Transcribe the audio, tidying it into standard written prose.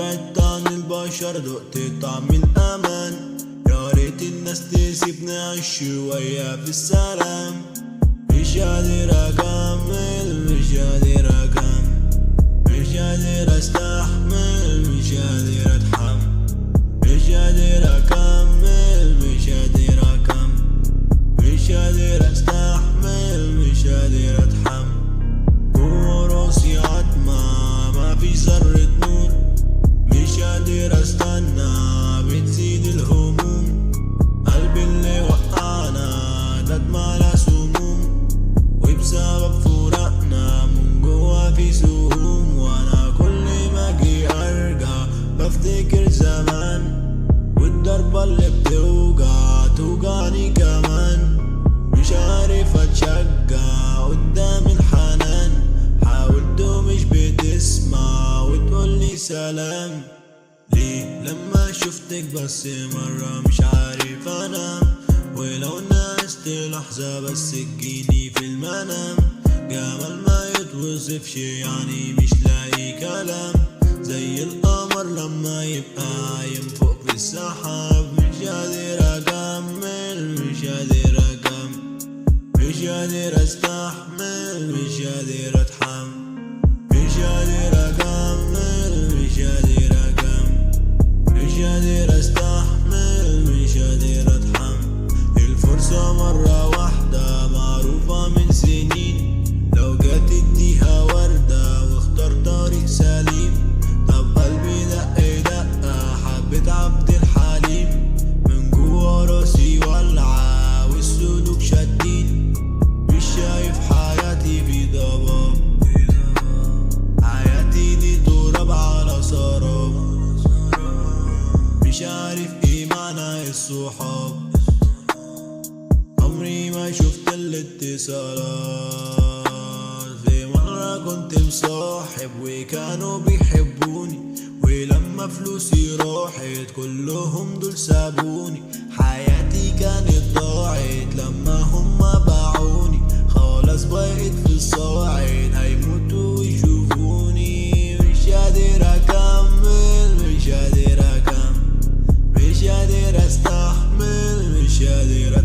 بعدت عن البشر دقت طعم الأمان. يا ريت الناس تسيبني أعيش شوية في السلام. مش قادر أكمل، مش قادر أكمل، مش قادر أستحمل، مش قادر أتحمل، مش قادر أكمل، مش قادر أكمل، مش قادر أستحمل، مش قادر أتحمل. جوا راسي عتمة مفيش ذرة نور، مش قادر أستنى بتزيد الهموم. قلبي اللي وقعنا ده اتملى سموم، وبسبب فراقنا من جوا في سهوم. وانا كل ما اجي ارجع بفتكر زمان، والضربة اللي بتوجع توجعني كمان. مش عارف اتشجع قدام الحنان، حاولت ومش بتسمع وتقولي سلام. ليه لما شفتك بس مرة مش عارف انام، ولو نعست لحظة بس تجيني في المنام. جمال ما يتوصفش يعني مش لاقي كلام، زي القمر لما يبقى عايم فوق في السحاب. مش قادر اكمل، مش قادر اكمل، مش قادر استحمل، مش قادر اتحمل، مش قادر اكمل، مش قادر اكمل، مش قادر استحمل، مش قادر اتحمل. الفرصة مرة واحدة معروفة من سنين، لو جات اديها وردة واختار طريق سليم. طب قلبي دق دقة حبيت عبد الحليم، من جوا راسي ولعة والسلوك شادين. مش شايف حياتي في ضباب، حياتي دي تراب على سراب. مش عارف ايه معنى الصحاب، عمري ما شفت الاتصالات. في مرة كنت مصاحب وكانوا بيحبوني، ولما فلوسي راحت كلهم دول سابوني. حياتي كانت ضاعت لما هما باعوني، خلاص بقيت في الصاعد هيموتوا ويشوفوني. مش قادر اكمل، مش قادر اكمل، مش قادر استحمل، مش قادر